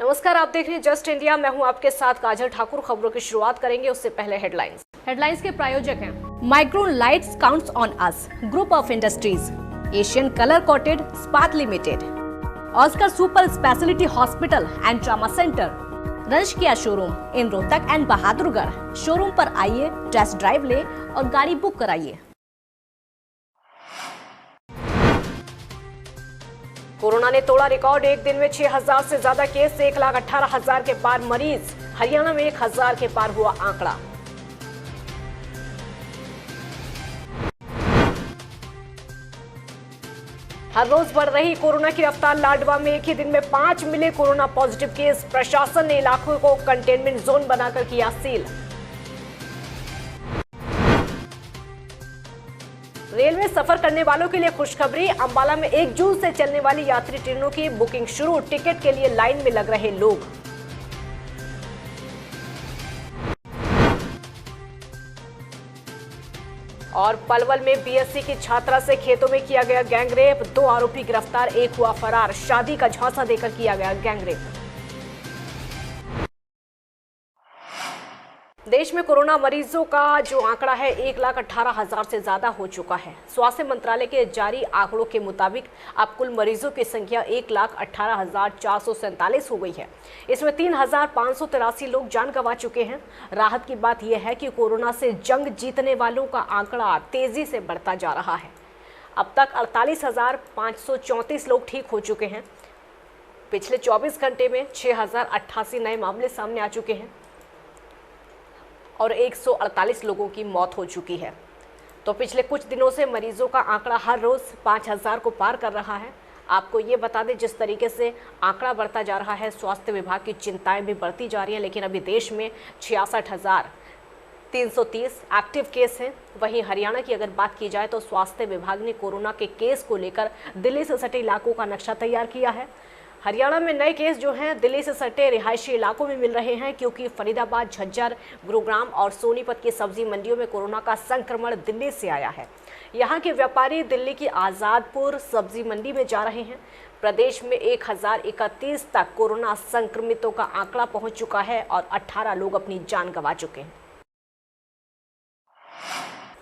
नमस्कार, आप देख रहे हैं जस्ट इंडिया। मैं हूं आपके साथ काजल ठाकुर। खबरों की शुरुआत करेंगे उससे पहले हेडलाइंस के प्रायोजक हैं Micron lights counts on us, group of industries, Asian colour coated स्पात limited, Oscar super speciality hospital and trauma centre, रंश किया showroom in Rohtak and Bahadurgarh. Showroom पर आइए, टेस्ट ड्राइव ले और गाड़ी बुक कराइए। कोरोना ने तोड़ा रिकॉर्ड। एक दिन में 6,000 से ज्यादा केस, 1,18,000 के पार मरीज। हरियाणा में 1,000 के पार हुआ आंकड़ा। हर रोज बढ़ रही कोरोना की रफ्तार। लाडवा में एक ही दिन में 5 मिले कोरोना पॉजिटिव केस। प्रशासन ने इलाकों को कंटेनमेंट जोन बनाकर किया सील। रेलवे सफर करने वालों के लिए खुशखबरी। अंबाला में 1 जून से चलने वाली यात्री ट्रेनों की बुकिंग शुरू। टिकट के लिए लाइन में लग रहे लोग। और पलवल में बीएससी की छात्रा से खेतों में किया गया गैंगरेप। 2 आरोपी गिरफ्तार, 1 हुआ फरार। शादी का झांसा देकर किया गया गैंगरेप। देश में कोरोना मरीजों का जो आंकड़ा है 1,18,000 से ज्यादा हो चुका है। स्वास्थ्य मंत्रालय के जारी आंकड़ों के मुताबिक अब कुल मरीजों की संख्या 1,18,447 हो गई है। इसमें 3,583 लोग जान गंवा चुके हैं। राहत की बात यह है कि कोरोना से जंग जीतने वालों का आंकड़ा तेजी से बढ़ता जा रहा है। अब तक 48,534 लोग ठीक हो चुके हैं। पिछले 24 घंटे में 6,088 नए मामले सामने आ चुके हैं और 148 लोगों की मौत हो चुकी है। तो पिछले कुछ दिनों से मरीजों का आंकड़ा हर रोज 5,000 को पार कर रहा है। आपको ये बता दें, जिस तरीके से आंकड़ा बढ़ता जा रहा है, स्वास्थ्य विभाग की चिंताएं भी बढ़ती जा रही हैं। लेकिन अभी देश में 66,330 एक्टिव केस हैं। वहीं हरियाणा की अगर बात की जाए तो स्वास्थ्य विभाग ने कोरोना के केस को लेकर दिल्ली से सटे इलाकों का नक्शा तैयार किया है। हरियाणा में नए केस जो हैं दिल्ली से सटे रिहायशी इलाकों में मिल रहे हैं, क्योंकि फरीदाबाद, झज्जर, गुरुग्राम और सोनीपत की सब्जी मंडियों में कोरोना का संक्रमण दिल्ली से आया है। यहां के व्यापारी दिल्ली की आज़ादपुर सब्जी मंडी में जा रहे हैं। प्रदेश में 1,031 तक कोरोना संक्रमितों का आंकड़ा पहुंच चुका है और 18 लोग अपनी जान गंवा चुके हैं।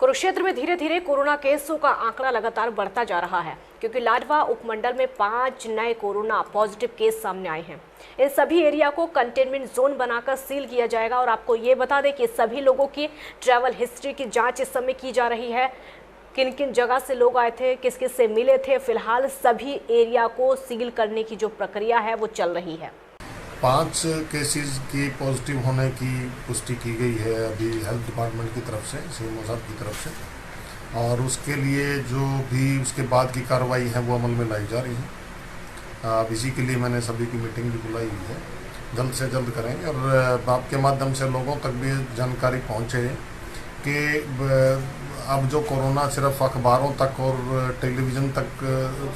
कुरुक्षेत्र में धीरे धीरे कोरोना केसों का आंकड़ा लगातार बढ़ता जा रहा है, क्योंकि लाडवा उपमंडल में 5 नए कोरोना पॉजिटिव केस सामने आए हैं। इन सभी एरिया को कंटेनमेंट जोन बनाकर सील किया जाएगा। और आपको ये बता दें कि सभी लोगों की ट्रैवल हिस्ट्री की जांच इस समय की जा रही है। किन किन जगह से लोग आए थे, किस किस से मिले थे। फिलहाल सभी एरिया को सील करने की जो प्रक्रिया है वो चल रही है। 5 केसेस की पॉजिटिव होने की पुष्टि की गई है अभी हेल्थ डिपार्टमेंट की तरफ से, सीएमओ साहब की तरफ से। और उसके लिए जो भी उसके बाद की कार्रवाई है वो अमल में लाई जा रही है। अब इसी के लिए मैंने सभी की मीटिंग भी बुलाई हुई है। जल्द से जल्द करेंगे और आपके माध्यम से लोगों तक भी जानकारी पहुँचे कि अब जो कोरोना सिर्फ अखबारों तक और टेलीविज़न तक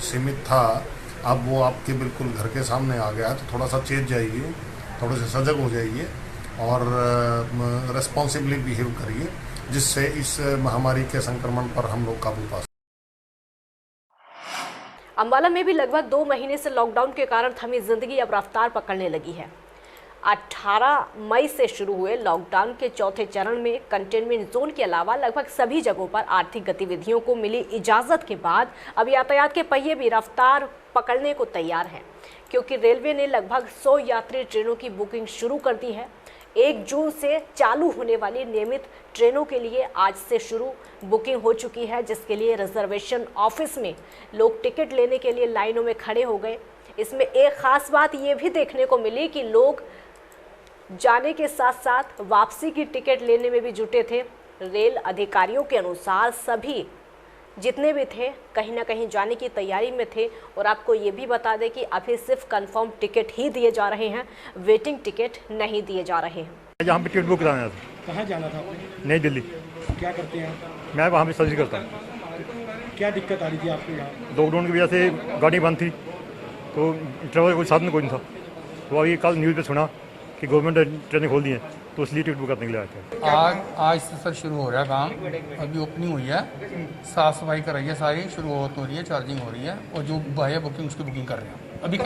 सीमित था, अब वो आपके बिल्कुल घर के सामने आ गया है। तो थोड़ा सा चेत जाइए, थोड़े से सजग हो जाइए और रेस्पॉन्सिबली बिहेव करिए, जिससे इस महामारी के संक्रमण पर हम लोग काबू पा सकें। अंबाला में भी लगभग 2 महीने से लॉकडाउन के कारण थमी जिंदगी अब रफ्तार पकड़ने लगी है। 18 मई से शुरू हुए लॉकडाउन के चौथे चरण में कंटेनमेंट जोन के अलावा लगभग सभी जगहों पर आर्थिक गतिविधियों को मिली इजाजत के बाद अब यातायात के पहिए भी रफ्तार पकड़ने को तैयार हैं, क्योंकि रेलवे ने लगभग 100 यात्री ट्रेनों की बुकिंग शुरू कर दी है। 1 जून से चालू होने वाली नियमित ट्रेनों के लिए आज से शुरू बुकिंग हो चुकी है, जिसके लिए रिजर्वेशन ऑफिस में लोग टिकट लेने के लिए लाइनों में खड़े हो गए। इसमें एक खास बात ये भी देखने को मिली कि लोग जाने के साथ साथ वापसी की टिकट लेने में भी जुटे थे। रेल अधिकारियों के अनुसार सभी जितने भी थे कहीं ना कहीं जाने की तैयारी में थे। और आपको ये भी बता दें कि अभी सिर्फ कंफर्म टिकट ही दिए जा रहे हैं, वेटिंग टिकट नहीं दिए जा रहे हैं। यहाँ पे टिकट बुक कराना था। कहाँ जाना था आपने? नई दिल्ली। क्या करते हैं? मैं वहाँ पे सर्जरी करता हूँ। क्या दिक्कत आ रही थी आपको यहाँ? लॉकडाउन की वजह से गाड़ी बंद थी, तो ट्रेवल कोई साधन कोई नहीं था। तो अभी कल न्यूज़ पे सुना कि गवर्नमेंट ट्रेनें खोल दी हैं, तो इसलिए टिकट बुक करने के लिए आए थे। आज से सर शुरू हो रहा है काम। अभी ओपनिंग हुई है, साफ़ सफाई कर रही है, सारी शुरुआत हो रही है, चार्जिंग हो रही है और जो भाई बुकिंग उसकी बुकिंग कर रहे हैं अभी।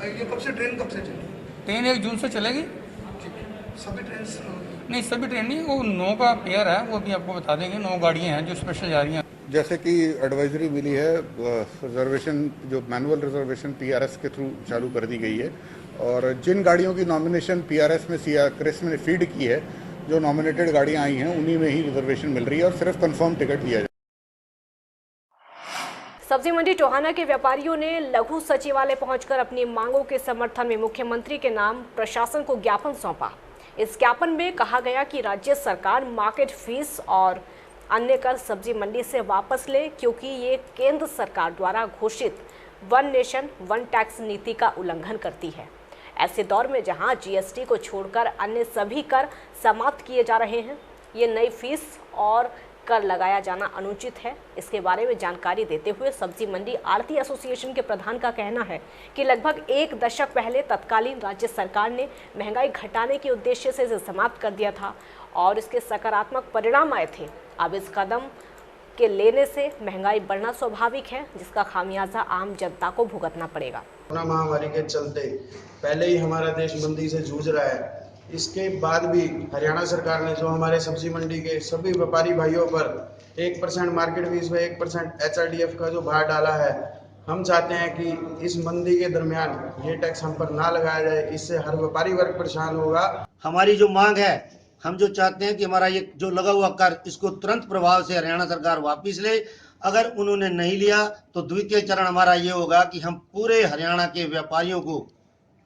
ये कब से ट्रेन कब से चली? ट्रेन 1 जून से चलेगी। सभी ट्रेन नहीं, सभी ट्रेन नहीं, वो 9 का पेयर है, वो भी आपको बता देंगे। 9 गाड़ियाँ हैं जो स्पेशल जा रही हैं। जैसे कि एडवाइजरी मिली है, रिजर्वेशन जो मैनुअल रिजर्वेशन पीआरएस के थ्रू चालू कर दी गई है, और जिन गाड़ियों की नॉमिनेशन पीआरएस में क्रिस में फीड की है, जो नॉमिनेटेड गाड़ियां आई हैं उन्हीं में ही रिजर्वेशन मिल रही है और सिर्फ कंफर्म टिकट दिया जाए। सब्जी मंडी टोहाना के व्यापारियों ने लघु सचिवालय पहुंचकर अपनी मांगों के समर्थन में मुख्यमंत्री के नाम प्रशासन को ज्ञापन सौंपा। इस ज्ञापन में कहा गया कि राज्य सरकार मार्केट फीस और अन्य कर सब्जी मंडी से वापस ले, क्योंकि ये केंद्र सरकार द्वारा घोषित वन नेशन वन टैक्स नीति का उल्लंघन करती है। ऐसे दौर में जहां जीएसटी को छोड़कर अन्य सभी कर समाप्त किए जा रहे हैं, ये नई फीस और कर लगाया जाना अनुचित है। इसके बारे में जानकारी देते हुए सब्जी मंडी आढ़ती एसोसिएशन के प्रधान का कहना है कि लगभग 1 दशक पहले तत्कालीन राज्य सरकार ने महंगाई घटाने के उद्देश्य से इसे समाप्त कर दिया था और इसके सकारात्मक परिणाम आए थे। अब इस कदम के लेने से महंगाई बढ़ना स्वाभाविक है, जिसका खामियाजा आम जनता को भुगतना पड़ेगा। कोरोना महामारी के चलते पहले ही हमारा देश मंदी से जूझ रहा है, इसके बाद भी हरियाणा सरकार ने जो हमारे सब्जी मंडी के सभी व्यापारी भाइयों पर 1% मार्केट फीस व 1% एचआरडीएफ का जो भार डाला है, हम चाहते हैं कि इस मंदी के दरमियान ये टैक्स हम पर ना लगाया जाए। इससे हर व्यापारी वर्ग परेशान होगा। हमारी जो मांग है, हम जो चाहते हैं कि हमारा ये जो लगा हुआ कर, इसको तुरंत प्रभाव से हरियाणा सरकार वापस ले। अगर उन्होंने नहीं लिया तो द्वितीय चरण हमारा ये होगा कि हम पूरे हरियाणा के व्यापारियों को,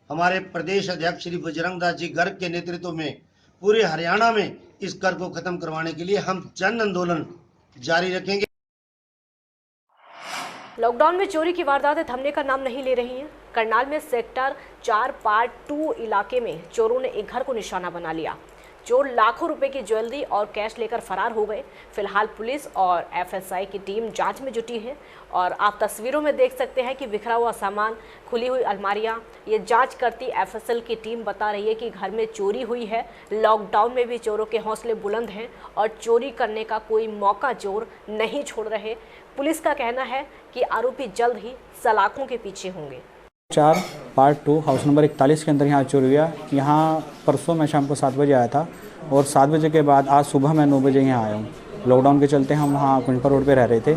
हमारे प्रदेश अध्यक्ष श्री बजरंग दास जी गर्ग के नेतृत्व में पूरे हरियाणा में इस कर को खत्म करवाने के लिए हम जन आंदोलन जारी रखेंगे। लॉकडाउन में चोरी की वारदातें थमने का नाम नहीं ले रही हैं। करनाल में सेक्टर 4 पार्ट 2 इलाके में चोरों ने एक घर को निशाना बना लिया। चोर लाखों रुपए की ज्वेलरी और कैश लेकर फरार हो गए। फिलहाल पुलिस और एफएसआई की टीम जांच में जुटी है और आप तस्वीरों में देख सकते हैं कि बिखरा हुआ सामान, खुली हुई अलमारियां। ये जांच करती एफएसएल की टीम बता रही है कि घर में चोरी हुई है। लॉकडाउन में भी चोरों के हौसले बुलंद हैं और चोरी करने का कोई मौका चोर नहीं छोड़ रहे। पुलिस का कहना है कि आरोपी जल्द ही सलाखों के पीछे होंगे। 4 पार्ट 2 हाउस नंबर 41 के अंदर यहाँ चोरी हुआ। यहाँ परसों मैं शाम को 7 बजे आया था और 7 बजे के बाद आज सुबह मैं 9 बजे यहाँ आया हूँ। लॉकडाउन के चलते हम वहाँ कुंजपर रोड पे रह रहे थे,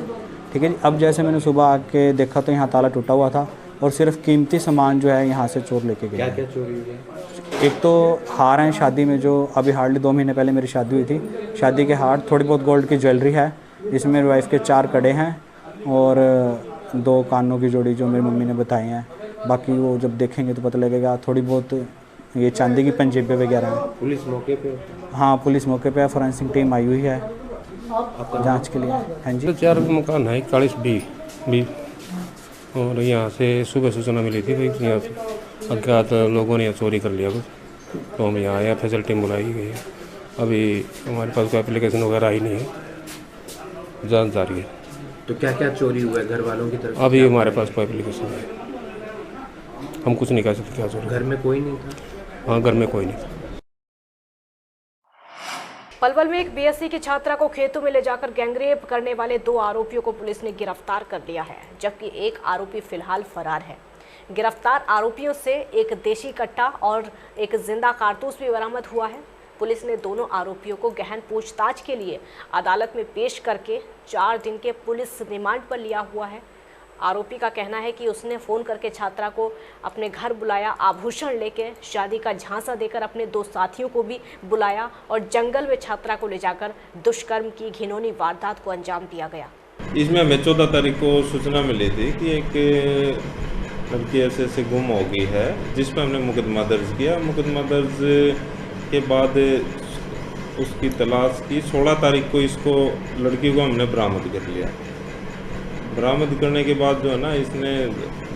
ठीक है जी। अब जैसे मैंने सुबह आके देखा तो यहाँ ताला टूटा हुआ था और सिर्फ कीमती सामान जो है यहाँ से चोर लेके गए। क्या चोरी हुई है? एक तो हार हैं शादी में, जो अभी हार्डली 2 महीने पहले मेरी शादी हुई थी। शादी के हार, थोड़ी बहुत गोल्ड की ज्वेलरी है, जिसमें मेरी वाइफ के 4 कड़े हैं और 2 कानों की जोड़ी जो मेरी मम्मी ने बताई हैं। बाकी वो जब देखेंगे तो पता लगेगा। थोड़ी बहुत ये चांदी की पंजेबे वगैरह हैं। पुलिस मौके पे? हाँ, पुलिस मौके पे है। फॉरेंसिक टीम आई हुई है जांच के लिए। हाँ जी। 4 मकान है, 40-20 और यहाँ से सुबह सूचना मिली थी भाई यहाँ से अज्ञात लोगों ने यहाँ चोरी कर लिया कुछ, तो हम यहाँ आए। एफएसएल टीम बुलाई गई है। अभी हमारे पास कोई एप्लीकेशन वगैरह आई नहीं है, जांच जारी है। तो क्या क्या चोरी हुआ है घर वालों की तरफ? अभी हमारे पास कोई एप्लीकेशन नहीं है, हम कुछ नहीं कह सकते क्या चोरी। घर में कोई नहीं था? हाँ, घर में कोई नहीं था। पलवल में एक बीएससी की छात्रा को खेतों में ले जाकर गैंगरेप करने वाले 2 आरोपियों को पुलिस ने गिरफ्तार कर लिया है, जबकि एक आरोपी फिलहाल फरार है। गिरफ्तार आरोपियों से एक देशी कट्टा और एक जिंदा कारतूस भी बरामद हुआ है। पुलिस ने दोनों आरोपियों को गहन पूछताछ के लिए अदालत में पेश करके 4 दिन के पुलिस रिमांड पर लिया हुआ है। आरोपी का कहना है कि उसने फ़ोन करके छात्रा को अपने घर बुलाया, आभूषण लेके शादी का झांसा देकर अपने 2 साथियों को भी बुलाया और जंगल में छात्रा को ले जाकर दुष्कर्म की घिनौनी वारदात को अंजाम दिया गया। इसमें हमें 14 तारीख को सूचना मिली थी कि एक लड़की ऐसे गुम हो गई है, जिस पर हमने मुकदमा दर्ज किया। मुकदमा दर्ज के बाद उसकी तलाश की। 16 तारीख को इसको लड़की को हमने बरामद कर लिया। बरामद करने के बाद जो है ना, इसने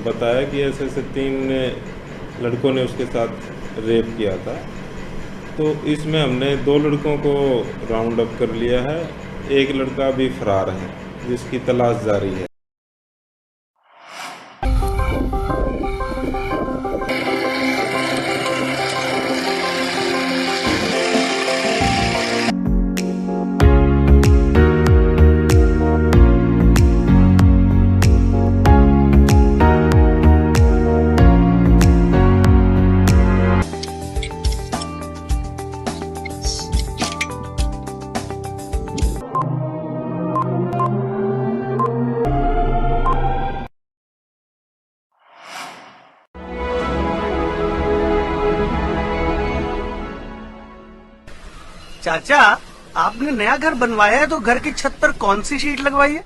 बताया कि ऐसे 3 लड़कों ने उसके साथ रेप किया था। तो इसमें हमने 2 लड़कों को राउंड अप कर लिया है। एक लड़का भी फरार है, जिसकी तलाश जारी है। चाचा, आपने नया घर बनवाया है तो घर की छत पर कौन सी शीट लगवाई है?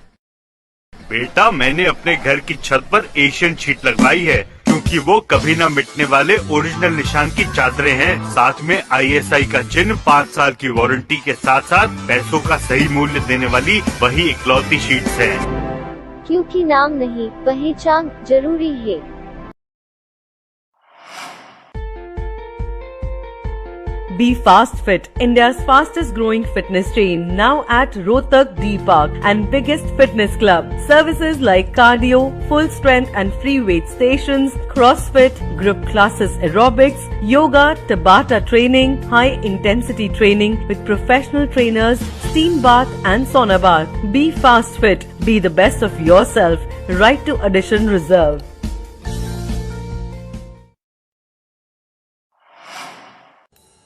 बेटा, मैंने अपने घर की छत पर एशियन शीट लगवाई है, क्योंकि वो कभी न मिटने वाले ओरिजिनल निशान की चादरें हैं। साथ में ISI का चिन्ह, 5 साल की वारंटी के साथ साथ पैसों का सही मूल्य देने वाली वही इकलौती शीट्स हैं। क्योंकि नाम नहीं, पहचान जरूरी है। Be Fast Fit, India's fastest growing fitness chain, now at Rohtak D Park and biggest fitness club. Services like cardio, full strength and free weight stations, CrossFit, group classes, aerobics, yoga, Tabata training, high intensity training with professional trainers, steam bath and sauna bath. Be Fast Fit, be the best of yourself. Right to addition reserved.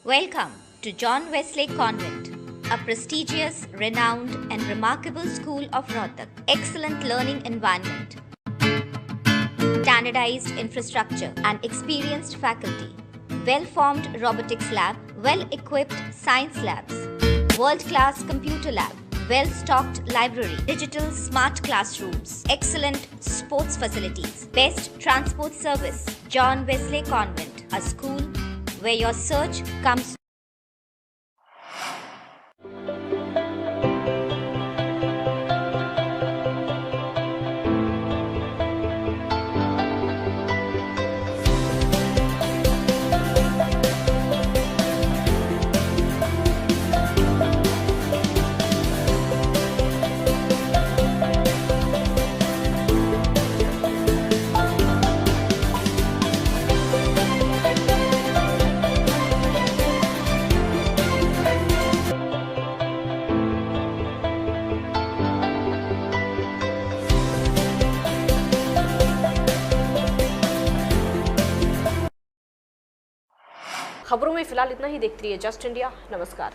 Welcome to John Wesley Convent, a prestigious, renowned and remarkable school of Rohtak. Excellent learning environment, standardized infrastructure and experienced faculty, well-formed robotics lab, well-equipped science labs, world-class computer lab, well-stocked library, digital smart classrooms, excellent sports facilities, best transport service. John Wesley Convent, a school where your search comes. खबरों में फिलहाल इतना ही। देखती रहिए just India. नमस्कार।